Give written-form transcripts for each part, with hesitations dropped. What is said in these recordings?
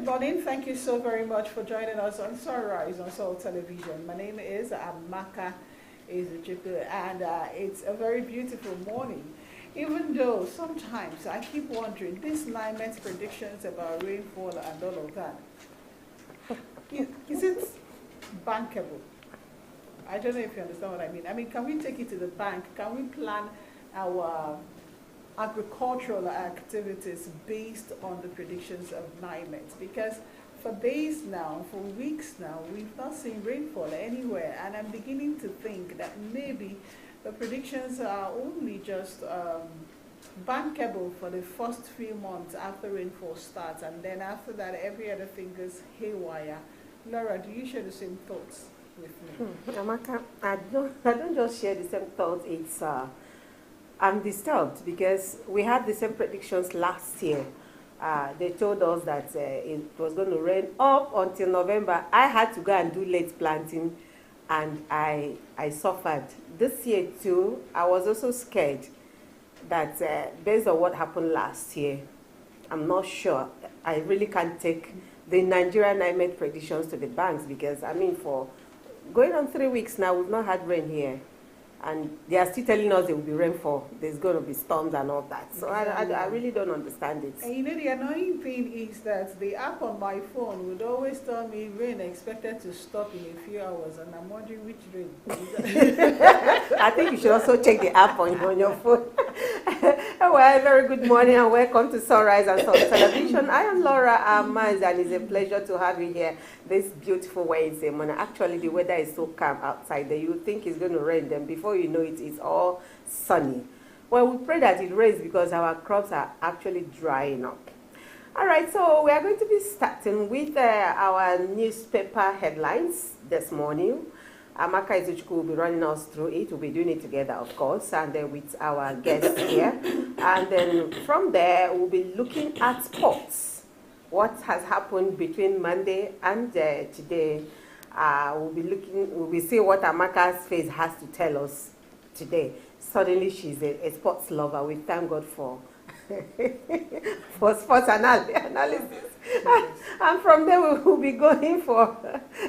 morning. Thank you so very much for joining us on Sunrise on Soul Television. My name is Amaka Ezuchukwu, and it's a very beautiful morning. Even though sometimes I keep wondering, these climate predictions about rainfall and all of that, is it bankable? I don't know if you understand what I mean. I mean, can we take it to the bank? Can we plan our agricultural activities based on the predictions of climate? Because for days now, for weeks now, we've not seen rainfall anywhere, and I'm beginning to think that maybe the predictions are only just bankable for the first few months after rainfall starts, and then after that every other thing goes haywire. Laura, do you share the same thoughts with me? Amaka, I don't just share the same thoughts. It's I'm disturbed because we had the same predictions last year. They told us that it was going to rain up until November. I had to go and do late planting, and I suffered. This year too, I was also scared that based on what happened last year, I'm not sure. I really can't take the Nigerian climate predictions to the banks because, I mean, for going on 3 weeks now, we've not had rain here. And they are still telling us there will be rainfall. There's going to be storms and all that. So I really don't understand it. And you know, the annoying thing is that the app on my phone would always tell me rain expected to stop in a few hours, and I'm wondering which rain. I think you should also check the app on your phone. Well, very good morning and welcome to Sunrise and Soul Television. I am Laura Amaz, and it's a pleasure to have you here this beautiful Wednesday morning. Actually, the weather is so calm outside that you would think it's going to rain, then before you know it, it's all sunny. Well, we pray that it rains because our crops are actually drying up. All right, so we are going to be starting with our newspaper headlines this morning. Amaka Ezuchukwu will be running us through it. We'll be doing it together, of course, and then with our guests here. And then from there, we'll be looking at sports. What has happened between Monday and today. We'll be seeing what Amaka's face has to tell us today. Suddenly, she's a sports lover. We thank God for sports analysis. And from there, we'll be going for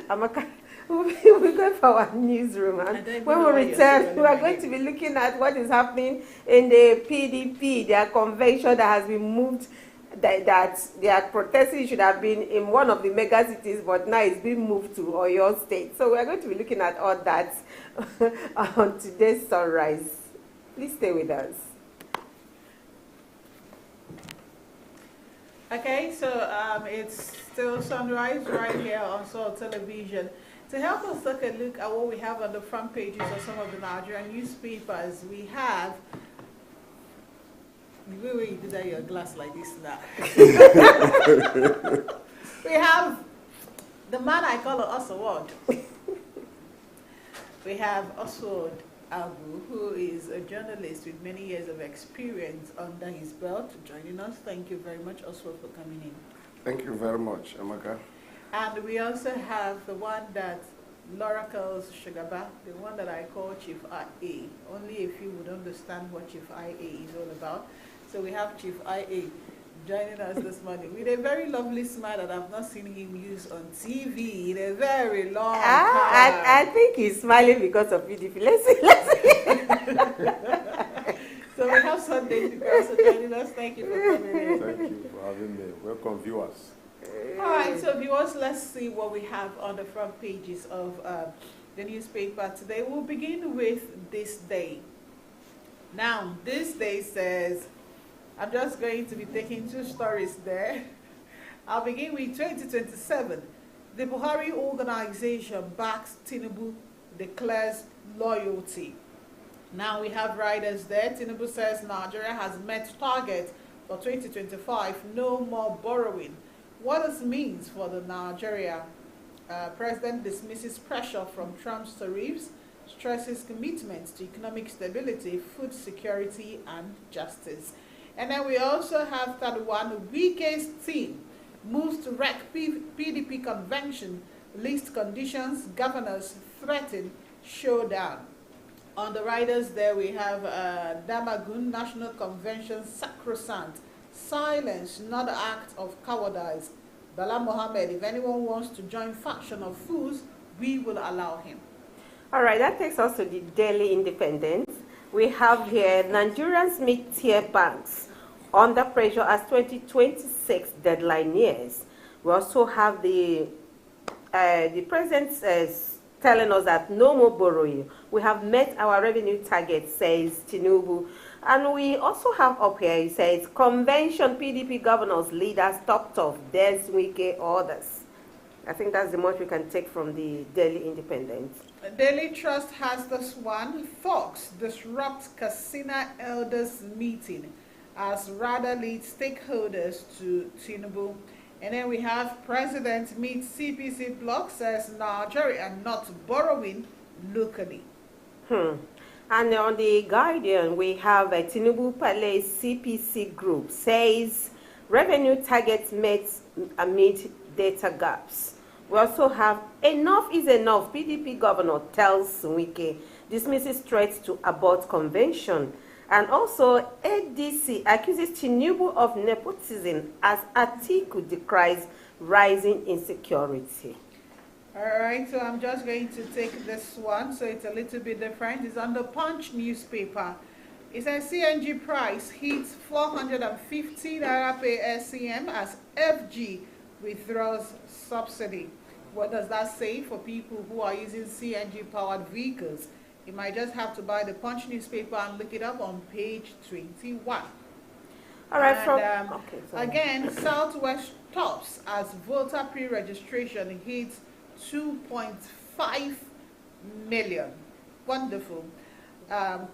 Amaka. We'll be going for our newsroom, and when we return, we are going to be looking at what is happening in the PDP, their convention that has been moved, that they are protesting should have been in one of the mega cities, but now it's been moved to Oyo State. So we are going to be looking at all that on today's Sunrise. Please stay with us. Okay, so it's still Sunrise right here on Soul Television. To help us take a look at what we have on the front pages of some of the Nigerian newspapers, we have. The way you did that, your glass like this now. We have the man I call Oswald. We have Oswald Abu, who is a journalist with many years of experience under his belt, joining us. Thank you very much, Oswald, for coming in. Thank you very much, Amaka. And we also have the one that Laura calls Shugaba, the one that I call Chief IA. Only a few would understand what Chief IA is all about. So we have Chief IA joining us this morning with a very lovely smile that I've not seen him use on TV in a very long time. I think he's smiling because of PDP. Let's see. So we have Sunday to also joining us. Thank you for coming in. Thank you for having me. Welcome, viewers. All right, so viewers, let's see what we have on the front pages of the newspaper today. We'll begin with This Day. Now, This Day says, I'm just going to be taking two stories there. I'll begin with 2027. The Buhari organization backs Tinubu, declares loyalty. Now we have riders there. Tinubu says Nigeria has met target for 2025, no more borrowing. What this means for the Nigeria, President dismisses pressure from Trump's tariffs, stresses commitments to economic stability, food security, and justice. And then we also have that one, weakest team moves to wreck PDP convention, list conditions, governors threaten showdown. On the riders there we have Damagun National Convention sacrosanct, silence not act of cowardice Bala Mohammed, if anyone wants to join faction of fools, we will allow him. All right, that takes us to the Daily Independent. We have here Nigerians meet tier banks under pressure as 2026 deadline nears. We also have the president telling us that no more borrowing. We have met our revenue target, says Tinubu. And we also have up here, it says, convention PDP governors, leaders talked of, there's Wike orders. I think that's the much we can take from the Daily Independent. Daily Trust has this one. Fox disrupts Kasina elders meeting as rather leads stakeholders to Tinubu. And then we have President meets CPC bloc, says Nigeria not borrowing locally. And on the Guardian, we have a Tinubu Palace CPC group says revenue targets met amid data gaps. We also have enough is enough. PDP governor tells Wike, dismisses threats to abort convention. And also ADC accuses Tinubu of nepotism as Atiku decries rising insecurity. All right, so I'm just going to take this one, so it's a little bit different. It's on the Punch newspaper. It says CNG price hits 450 naira per SCM as FG withdraws subsidy. What does that say for people who are using CNG powered vehicles? You might just have to buy the Punch newspaper and look it up on page 21. All right, and, again, Southwest tops as voter pre-registration hits 2.5 million. Wonderful.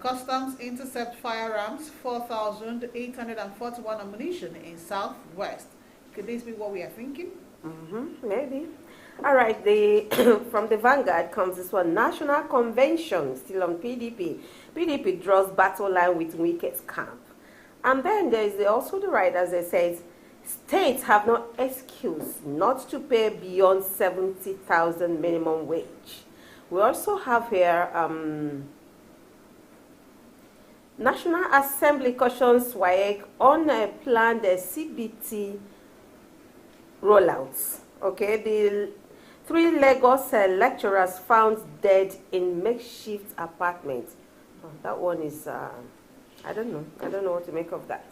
Customs intercept firearms, 4,841 ammunition in Southwest. Could this be what we are thinking? Maybe. All right, from the Vanguard comes this one. National Convention, still on PDP. PDP draws battle line with Wike's camp. And then there is also the writers that says, states have no excuse not to pay beyond 70,000 minimum wage. We also have here National Assembly cautions WAEC on planned CBT rollouts. Okay, the 3 Lagos lecturers found dead in makeshift apartment. Oh, that one is, I don't know what to make of that.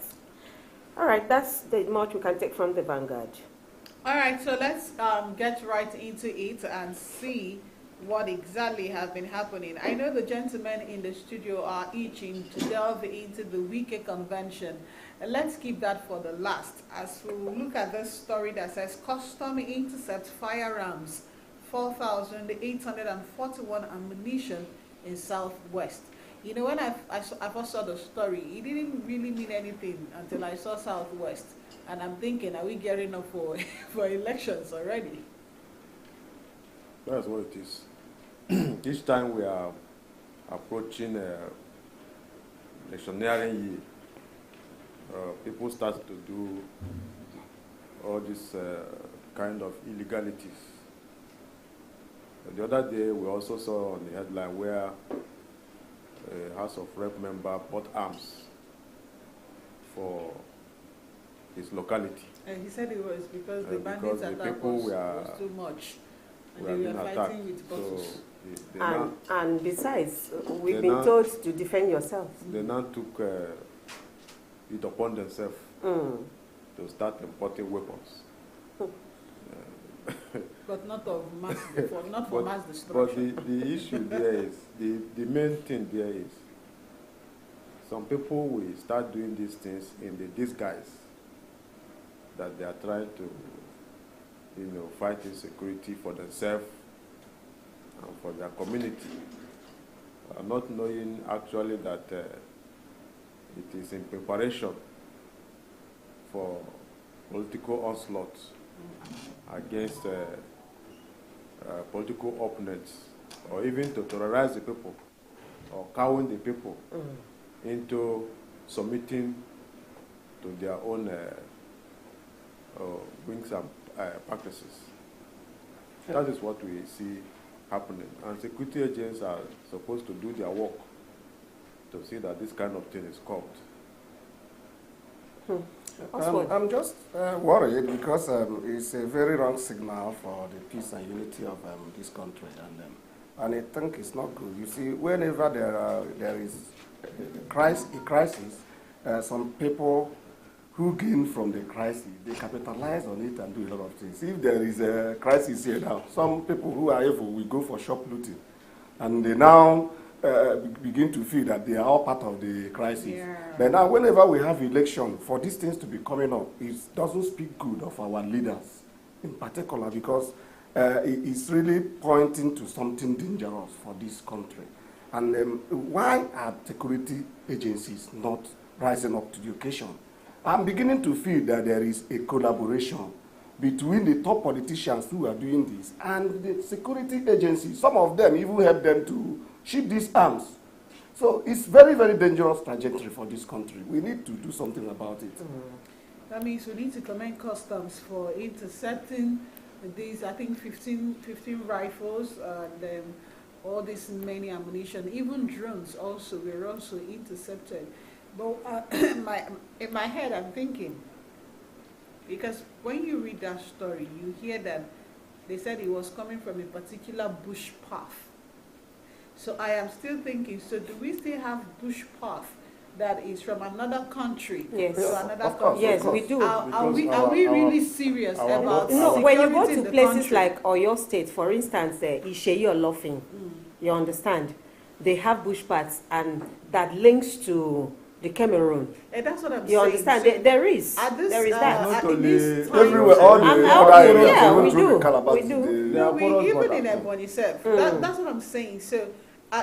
All right, that's the much we can take from the Vanguard. All right, so let's get right into it and see what exactly has been happening. I know the gentlemen in the studio are itching to delve into the Wike convention. And let's keep that for the last as we look at this story that says custom intercept firearms, 4,841 ammunition in Southwest. You know, when I first saw the story, it didn't really mean anything until I saw Southwest. And I'm thinking, are we gearing up for elections already? That's what it is. Each time we are approaching electioneering year, people start to do all this kind of illegalities. The other day, we also saw on the headline where a House of Rep member bought arms for his locality. And he said it was because the bandits attack was too much. And they were fighting with bottles. So and besides, we've been told to defend yourself. They now took it upon themselves to start importing weapons. But not of mass, not for mass destruction. But the issue there is, the main thing there is, some people will start doing these things in the disguise that they are trying to, fight insecurity for themselves and for their community, not knowing actually that it is in preparation for political onslaught against political opponents, or even to terrorize the people or cowing the people into submitting to their own whims and practices. That is what we see happening. And security agents are supposed to do their work to see that this kind of thing is stopped. I'm just worried because it's a very wrong signal for the peace and unity of this country, and I think it's not good. You see, whenever there is a crisis, some people who gain from the crisis, they capitalize on it and do a lot of things. If there is a crisis here now, some people who are evil will go for shoplifting, and they now begin to feel that they are all part of the crisis. Yeah. But now, whenever we have election, for these things to be coming up, it doesn't speak good of our leaders in particular, because it's really pointing to something dangerous for this country. And why are security agencies not rising up to the occasion? I'm beginning to feel that there is a collaboration between the top politicians who are doing this and the security agencies. Some of them even help them to ship these arms. So it's very, very dangerous trajectory for this country. We need to do something about it. That means we need to commend customs for intercepting these, I think, 15 rifles and all this many ammunition, even drones also were also intercepted. But in my head, I'm thinking, because when you read that story, you hear that they said it was coming from a particular bush path. So I am still thinking, so do we still have bush path that is from another country Yes. to another country? Yes, we do. Are we really serious about No, when you go security to in the places country? like Oyo State, for instance, Isheyi or Lofin, you understand, they have bush paths and that links to the Cameroon. And that's what I'm You saying. understand? So there is at this, that. Not at only this time- Everywhere, all the other areas, yeah, even we through do. the Calabar, We do. They are No, porous even border. in Ebonyi itself. That's what I'm saying. So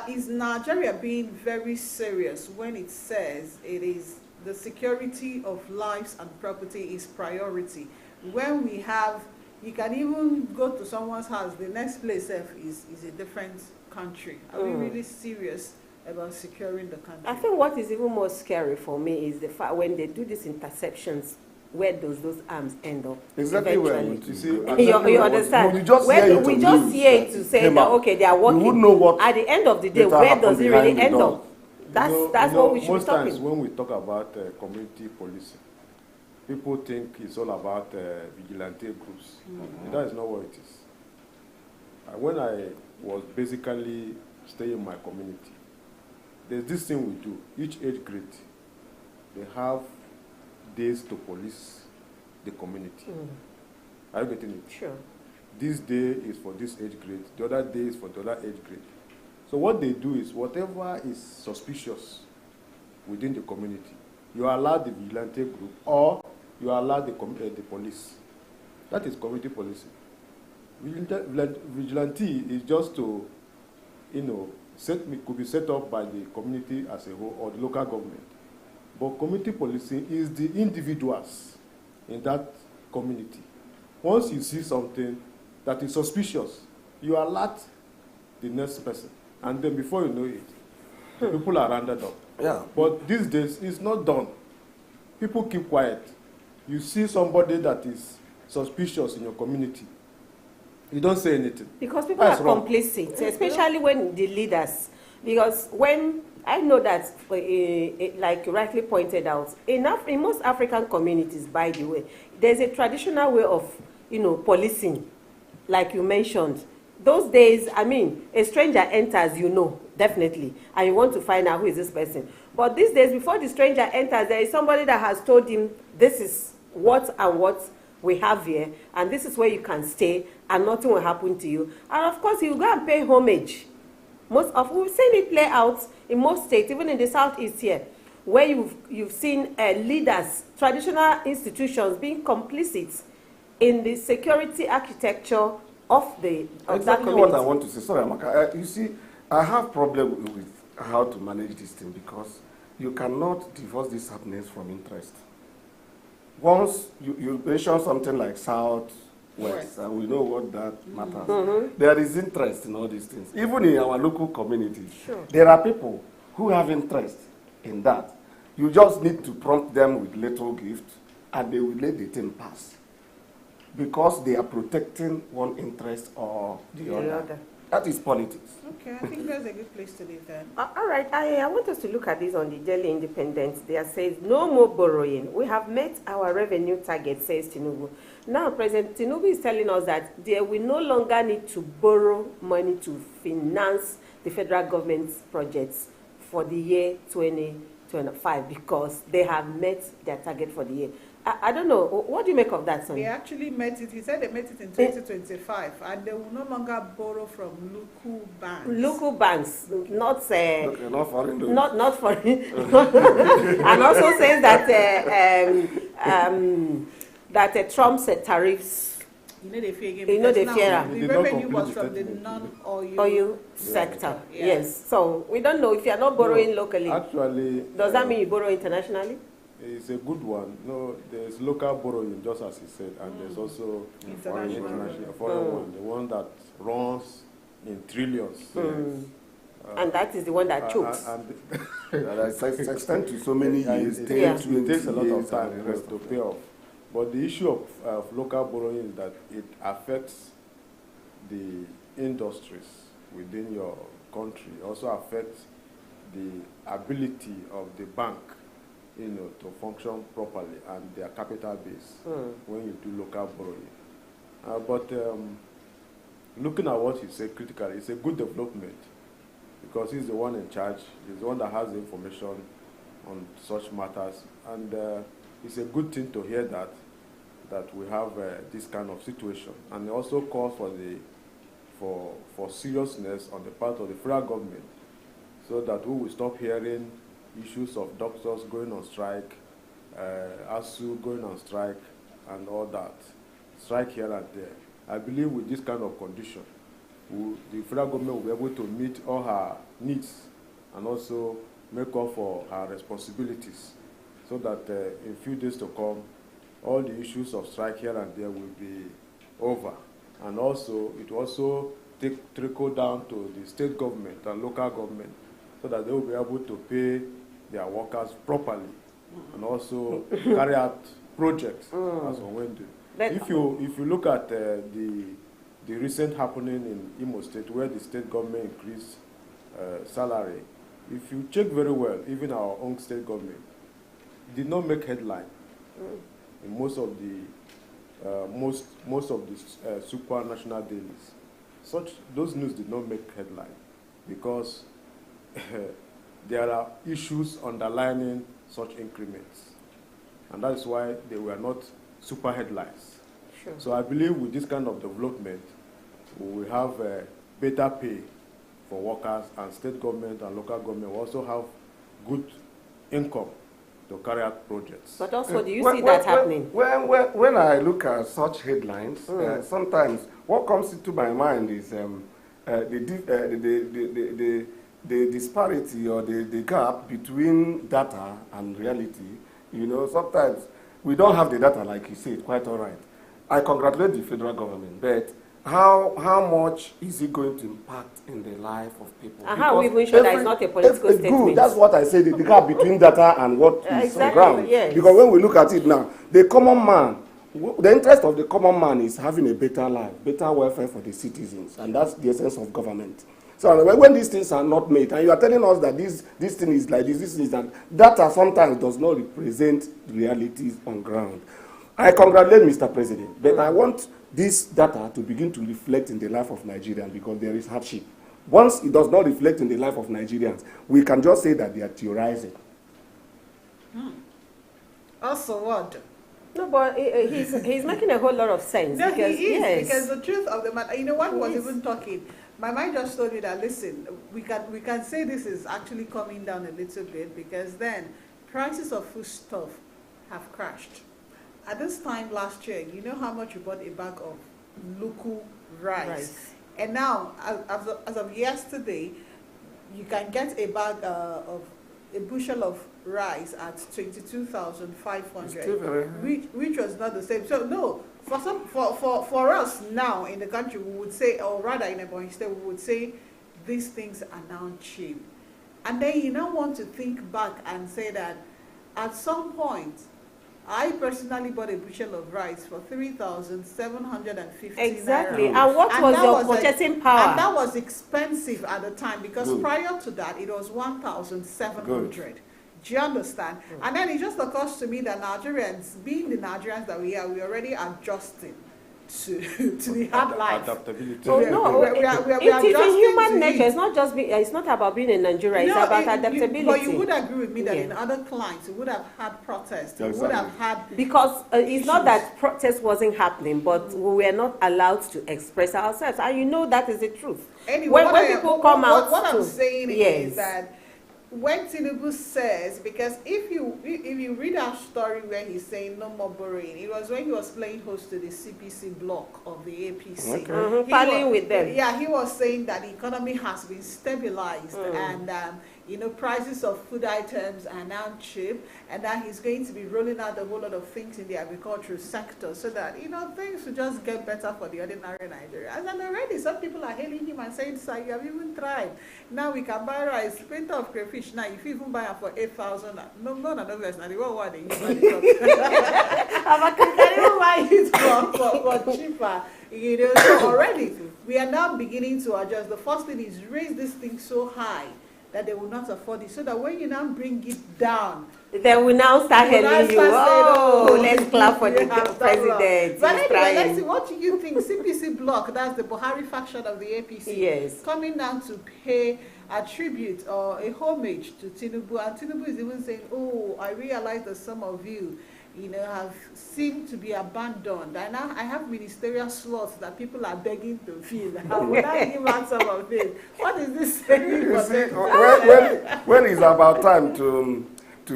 is Nigeria being very serious when it says it is the security of lives and property is priority? When we have, you can even go to someone's house, the next place is a different country. Are we really serious about securing the country? I think what is even more scary for me is the fact when they do these interceptions, where does those arms end up? Exactly where eventually? You see, You understand? You just Where hear do it we on just news hear it that to it say came that out. okay, they are You working. wouldn't know what At the end of the day, later where happened does it behind really the end door. up? That's you what know, we should be most times talking. when we talk about community policing, people think it's all about vigilante groups. And that is not what it is. When I was basically staying in my community, there's this thing we do. Each age grade, they have days to police the community. Are you getting it? Sure. This day is for this age grade, the other day is for the other age grade. So what they do is whatever is suspicious within the community, you allow the vigilante group or you allow the police. That is community policing. Vigilante is just to, could be set up by the community as a whole or the local government. But community policing is the individuals in that community. Once you see something that is suspicious, you alert the next person. And then before you know it, the people are rounded up. Yeah. But these days, it's not done. People keep quiet. You see somebody that is suspicious in your community, you don't say anything. Because people That's are wrong. complicit, especially when the leaders. Because when I know that, like you rightly pointed out, in most African communities, by the way, there's a traditional way of, policing, like you mentioned. Those days, a stranger enters, definitely, and you want to find out who is this person. But these days, before the stranger enters, there is somebody that has told him, this is what and what we have here, and this is where you can stay, and nothing will happen to you. And of course, you go and pay homage. We've seen it play out in most states, even in the southeast here, where you've seen leaders, traditional institutions being complicit in the security architecture of that Exactly community. what I want to say. Sorry, Amaka. You see, I have problem with how to manage this thing because you cannot divorce these happenings from interest. Once you mention something like South-West, and we know what that matters. There is interest in all these things. Even in our local communities, there are people who have interest in that. You just need to prompt them with little gift, and they will let the thing pass. Because they are protecting one interest or the other. That is politics. Okay, I think that's a good place to leave then. All right, I want us to look at this on the Daily Independent. There says, no more borrowing. We have met our revenue target, says Tinubu. Now, President Tinubu is telling us that there will no longer need to borrow money to finance the federal government's projects for the year 2025 because they have met their target for the year. I don't know. What do you make of that, Sonny? They actually met it. He said they met it in 2025, and they will no longer borrow from local banks. Local banks, not Okay, not foreign. not foreign. And also says that Trump's tariffs. You know they fear again. You know they because fear now am. the They don't revenue complete was the from the statement. non-oil Sector. Yeah. Yes. So we don't know if you are not borrowing No, locally. Actually, Does that mean you borrow internationally? it's a good one. No, there's local borrowing, just as he said, and there's also International. foreign one, the one that runs in trillions. Yes. And that is the one that chokes. It's extended to so many years. It 10, takes 20 a lot years of and time the rest to of pay it. off. But the issue of local borrowing is that it affects the industries within your country. It also affects the ability of the bank, to function properly and their capital base when you do local borrowing. But looking at what he said critically, it's a good development because he's the one in charge. He's the one that has the information on such matters, and it's a good thing to hear that we have this kind of situation, and it also calls for seriousness on the part of the federal government, so that we will stop hearing issues of doctors going on strike, ASU going on strike, and all that, strike here and there. I believe with this kind of condition, the federal government will be able to meet all her needs and also make up for her responsibilities, so that in few days to come, all the issues of strike here and there will be over. And also, it will also trickle down to the state government and local government, so that they will be able to pay their workers properly and also carry out projects as on when they. If you look at the recent happening in Imo State, where the state government increased salary, if you check very well, even our own state government did not make headline in most of the supranational dailies. Those news did not make headline because there are issues underlining such increments, and that is why they were not super headlines. Sure. So I believe with this kind of development, we will have better pay for workers, and state government and local government will also have good income to carry out projects. But also, do you see that happening? When I look at such headlines, sometimes what comes into my mind is the disparity or the gap between data and reality. Sometimes we don't have the data, like you said, quite all right. I congratulate the federal government, but how much is it going to impact in the life of people? And how are we even sure that it's not a political statement? Good, that's what I said, the gap between data and what is on ground. Yes. Because when we look at it now, the common man, the interest of the common man is having a better life, better welfare for the citizens, and that's the essence of government. So when these things are not made, and you are telling us that this thing is like this is that, data sometimes does not represent realities on ground. I congratulate Mr. President, but I want this data to begin to reflect in the life of Nigerians, because there is hardship. Once it does not reflect in the life of Nigerians, we can just say that they are theorizing. Also what? No, but he's making a whole lot of sense. No, because, he is, yes. because the truth of the matter, what was Yes. even talking, my mind just told me that, listen, we can say this is actually coming down a little bit, because then prices of foodstuff have crashed. At this time last year, you know how much you bought a bag of local rice. And now, as of yesterday, you can get a bag of a bushel of rice at 22,500, which was not the same. So no, for us now in the country, we would say, or rather in Ebonyi State, we would say these things are now cheap. And then you now want to think back and say that at some point, I personally bought a bushel of rice for 3,750 Exactly. naira. And what was that your purchasing power? And that was expensive at the time because Good. prior to that it was 1,700. Good. Do you understand? And then it just occurs to me that Nigerians, being the Nigerians that we are, we already adjusting to the hard life. Adaptability. Oh We are- no, we are- we are it is adjusting in to human it. nature. It's not just it's not about being in Nigeria. It's No, about but adaptability. you would agree with me that Yeah. in other clients, you would have had protests, you would Exactly. have had Because it's not issues. that protest wasn't happening, but we were not allowed to express ourselves, and you know that is the truth. Anyway, When people come out what I'm to- saying yes. is that when Tinubu says, because if you read our story where he's saying no more borrowing, it was when he was playing host to the CPC block of the APC. Okay. Mhm, He parleying was- with them. Yeah, he was saying that the economy has been stabilized and prices of food items are now cheap, and that he's going to be rolling out a whole lot of things in the agricultural sector so that things will just get better for the ordinary Nigerians. And already some people are hailing him and saying, "Sir, you have even tried. Now we can buy rice, pint of crayfish. Now if you even buy it for 8,000, no, that's not the one they use. Can even buy it for cheaper." So already we are now beginning to adjust. The first thing is raise this thing so high that they will not afford it, so that when you now bring it down, Then we now start you will now telling you, start saying, oh, let's clap for the you have done president. well. He's But anyway, trying. let's see, what do you think? CPC bloc, that's the Buhari faction of the APC, Yes. coming down to pay a tribute or a homage to Tinubu, and Tinubu is even saying, "Oh, I realize that some of you, have seemed to be abandoned. And now I have ministerial slots that people are begging to fill. How would I give out some of this? What is this saying? You for see, them? when it's about time to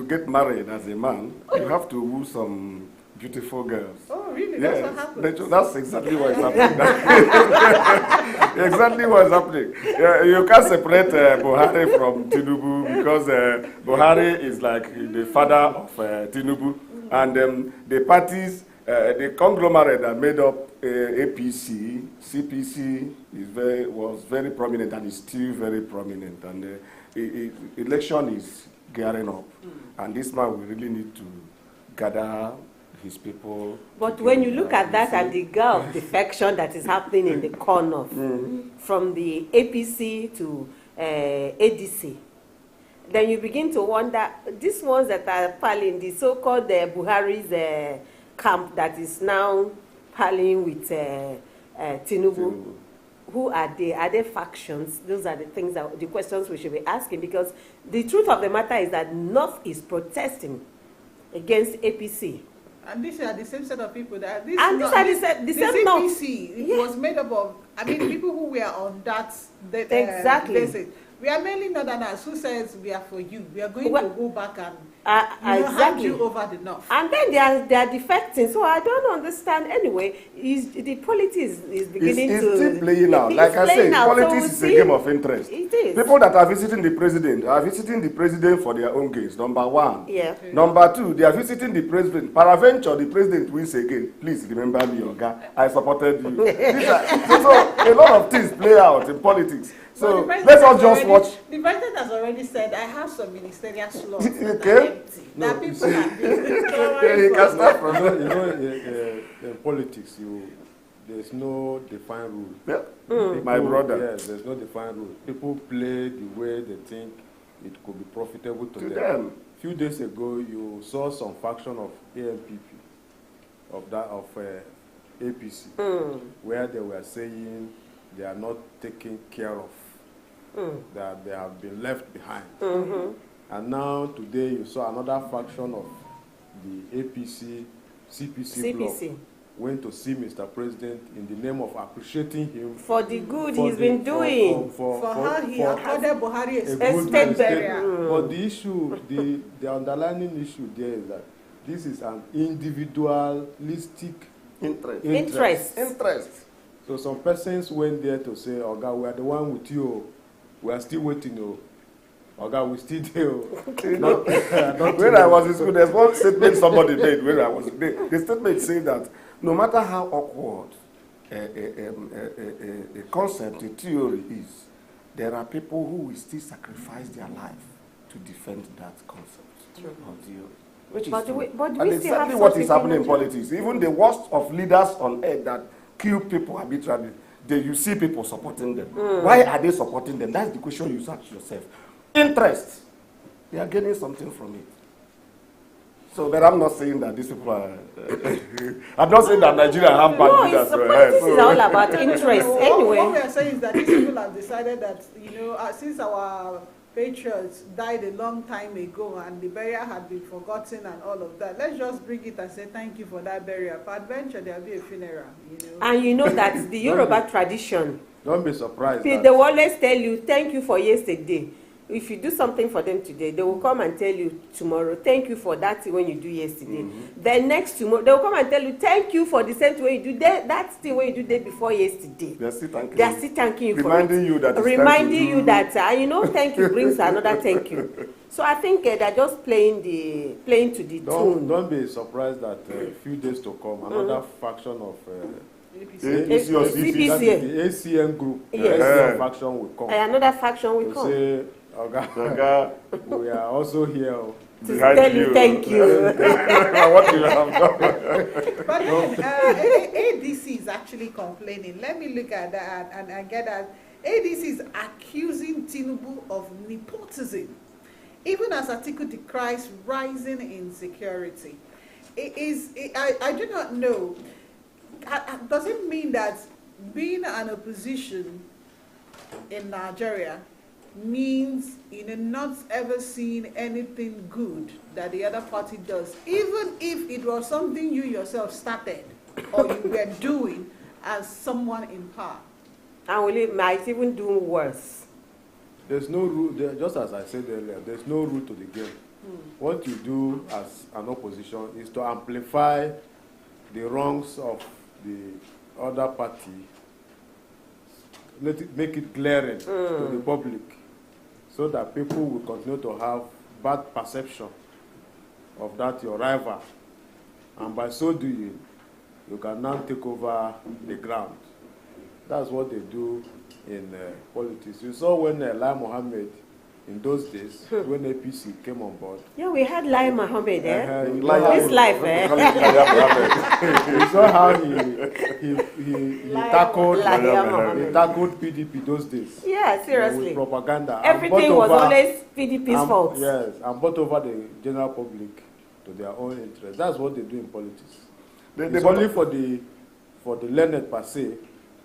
get married as a man, you have to woo some beautiful girls. Oh, really? That's what happens. That's exactly what is happening. Exactly what is happening. You can't separate Buhari from Tinubu because Buhari is like the father of Tinubu, and the parties, the conglomerate that made up APC, CPC was very prominent and is still very prominent, and election is gearing up, and this man will really need to gather his people. But when you look at that and the gulf defection that is happening in the corner, from the APC to ADC, then you begin to wonder, these ones that are palling, the so-called Buhari's camp that is now palling with Tinubu, who are they? Are they factions? Those are the things the questions we should be asking, because the truth of the matter is that North is protesting against APC. And these are the same set of people that these are the same North. APC, it was made up of, people who were on that Exactly. basis. We are mainly Northerners who says we are for you. We are going to go back and hand exactly. you over the North. And then they are defecting. So I don't understand. Anyway, the politics is beginning it's to... still playing out. It's Like I playing said, out. politics So is a game of interest. It is. People that are visiting the president are visiting the president for their own gains, number one. Yeah. Okay. Number two, they are visiting the president. Paraventure, the president wins again. Please remember me, Oga. I supported you. So a lot of things play out in politics. So Well, let's all just watch. The president has already said, I have some ministerial slots that Okay. are empty. No, That people have been You can start from in politics, there's no defined rule. Yeah. People, My brother. Yes, there's no defined rule. People play the way they think it could be profitable to To them. them. A few days ago, you saw some faction of AMPP, of APC, where they were saying they are not taken care of, that they have been left behind. And now today you saw another faction of the APC, CPC bloc went to see Mr. President in the name of appreciating him For the good for he's the- been doing. for how he accorded Buhari a a good state estate. burial. But the issue, the underlying issue there is that this is an individualistic Interest. So some persons went there to say, Oga, we are the one with you. We are still waiting. Oga, we still there. When I was in school, there's one statement somebody made when I was there. The statement said that no matter how awkward a concept, a theory is, there are people who will still sacrifice their life to defend that concept or theory. Which is But true. but do And we still have exactly what such is people happening in Nigeria? politics. Even the worst of leaders on earth that kill people arbitrarily, you see people supporting them. Why are they supporting them? That's the question you ask yourself. Interest. They are getting something from it. So, but I'm not saying that these people are. I'm not saying that Nigeria have bad No, leaders. politics is all about interest. Anyway. What we are saying is that these people have decided that, since our patriots died a long time ago and the burial had been forgotten and all of that, let's just bring it and say thank you for that burial. For adventure, there'll be a funeral, And you know that the Yoruba tradition, Don't be surprised. they will always tell you, thank you for yesterday. If you do something for them today, they will come and tell you tomorrow, thank you for that thing when you do yesterday. Then next tomorrow, they will come and tell you, thank you for the same thing when you do that thing when you do day before yesterday. They are still thanking They are still thanking you reminding for you that it. it's Reminding you that, thank you brings another thank you. So I think they're just playing to the tune. Don't be surprised that a few days to come, another faction of APC. the ACN group, Yes. ACN faction will come. Another faction will Will come. say, Oga, we are also here. To tell you thank you. What you have done. But then ADC is actually complaining. Let me look at that and get that. ADC is accusing Tinubu of nepotism, even as Atiku decries rising insecurity. I do not know. Does it mean that being an opposition in Nigeria means not ever seeing anything good that the other party does, even if it was something you yourself started or you were doing as someone in power? And it might even do worse. There's no rule, just as I said earlier, there's no rule to the game. What you do as an opposition is to amplify the wrongs of the other party, make it glaring to the public, so that people will continue to have bad perception of that your rival. And by so doing, you can now take over the ground. That's what they do in politics. You saw when Lai Mohammed, in those days, when APC came on board. Yeah, we had Lai Mohammed there. You His life, you saw how he tackled PDP those days. Yeah, seriously. With propaganda. Everything was always PDP's fault. Yes, and brought over the general public to their own interest. That's what they do in politics. It's only for the learned per se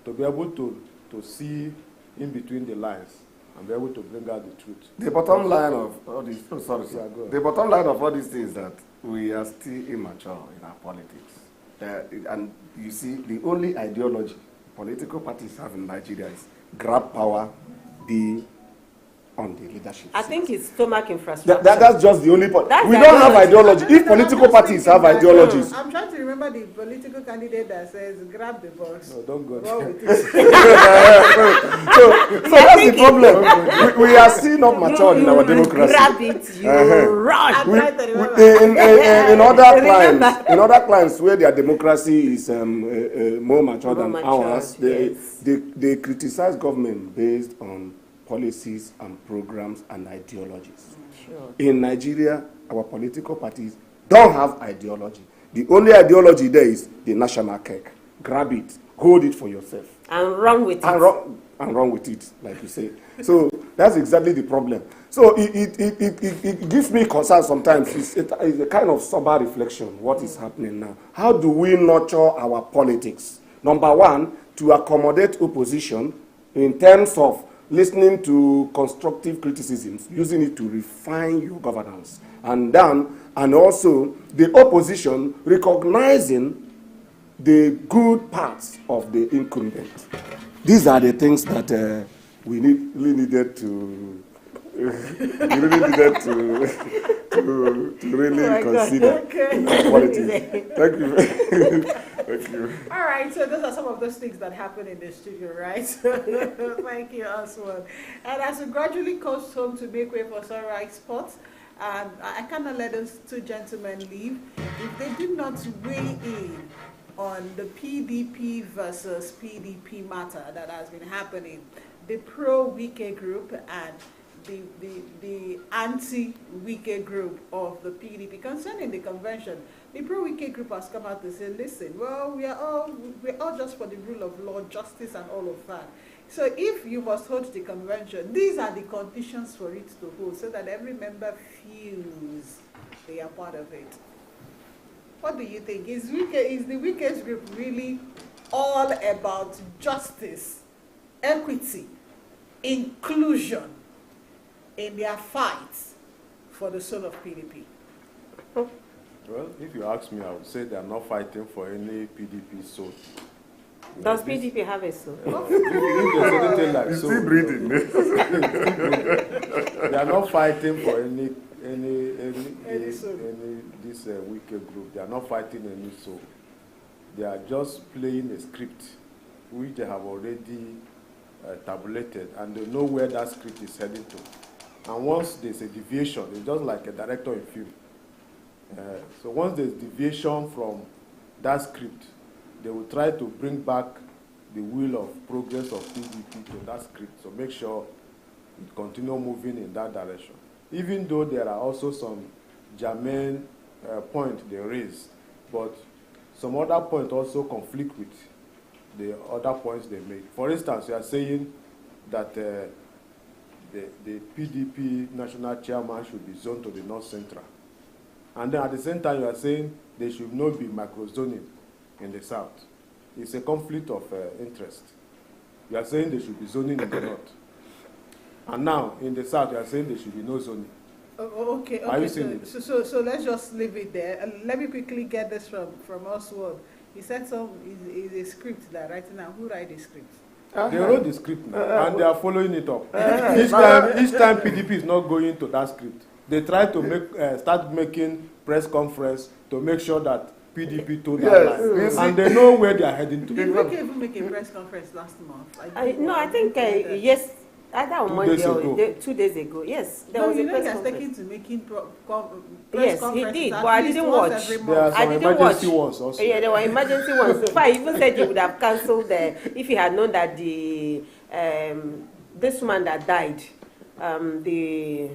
to be able to see in between the lines and be able to bring out the truth. The bottom line of all these, the bottom line of all these things is that we are still immature in our politics. And you see, the only ideology political parties have in Nigeria is grab power, be on the leadership. I think it's stomach infrastructure. That's just the only point. We the don't have ideology. If political parties have ideologies. I'm trying to remember the political candidate that says, grab the box. No, don't go Go there. with it. So that's the problem. We are still not mature in our democracy. Grab it, you run. I'm trying to remember. In other climes where their democracy is more mature than ours, they criticize government based on policies and programs and ideologies. Sure. In Nigeria, our political parties don't have ideology. The only ideology there is the national cake. Grab it, hold it for yourself. And run with it. And run with it, like you say. So that's exactly the problem. So it gives me concern sometimes. It's a kind of sober reflection, what is happening now. How do we nurture our politics? Number one, to accommodate opposition in terms of listening to constructive criticisms, using it to refine your governance. And also the opposition recognizing the good parts of the incumbent. These are the things that we really needed to consider in our politics. Thank you. Thank you. All right, so those are some of those things that happen in the studio, right? Thank you, Oswald. And as we gradually coast home to make way for Sunrise Sports, I cannot let those two gentlemen leave if they did not weigh in on the PDP versus PDP matter that has been happening. The pro-Wike group and the anti-Wike group of the PDP concerning the convention. The pro-Wike group has come out to say, listen, well, we're all just for the rule of law, justice, and all of that. So if you must hold the convention, these are the conditions for it to hold, so that every member feels they are part of it. What do you think? Is the Wike's group really all about justice, equity, inclusion in their fights for the soul of PDP? Well, if you ask me, I would say they are not fighting for any PDP soul. Does PDP have a soul? If there's anything like It's soul, still breathing. they are not fighting for any soul. this wicked group. They are not fighting any soul. They are just playing a script which they have already tabulated, and they know where that script is heading to. And once there's a deviation, it's just like a director in film. So once there's deviation from that script, they will try to bring back the wheel of progress of PDP to that script. So make sure it continue moving in that direction. Even though there are also some germane points they raise, but some other points also conflict with the other points they make. For instance, you are saying that the PDP national chairman should be zoned to the North Central. And then at the same time, you are saying there should not be microzoning in the South. It's a conflict of interest. You are saying there should be zoning in the North. And now, in the South, you are saying there should be no zoning. Okay. Are you seeing it? So let's just leave it there. Let me quickly get this from Oswald. He said is a script that right now. Who write the script? They wrote the script now, and they are following it up. Each time PDP is not going to that script, they try to start making press conference to make sure that PDP told that lie. And they know where they are heading to. Did we even make a press conference last month? I think yes, either on Monday or 2 days ago. Yes, there was a press conference. Taken to making press yes, he did, but I didn't watch. There are some emergency ones also. Yeah, there were emergency ones. In fact, I even said he would have cancelled if he had known that the this woman that died, the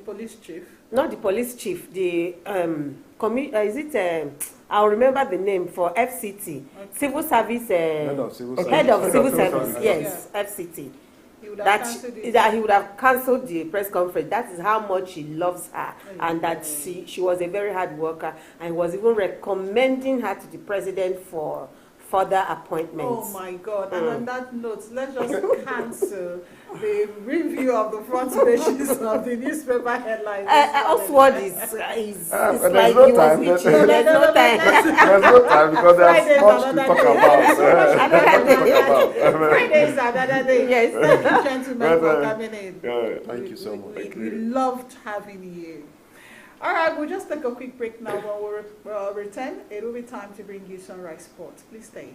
police chief. Not the police chief, the I'll remember the name for FCT, okay. Civil Service, Head of Civil Service, yes, yeah. FCT. That he would have cancelled the press conference. That is how much he loves her, and that she was a very hard worker, and was even recommending her to the president for further appointments. Oh my God! And on that note, let's just cancel the review of the front pages of the newspaper headlines. Oswald is like no he was itching. There's no time. There's no time because there's much to talk about. Friday is another day. Yes. Thank you, gentlemen, for coming in. Thank you so much. We loved having you. All right, we'll just take a quick break now. When we return, it will be time to bring you Sunrise Sports. Please stay.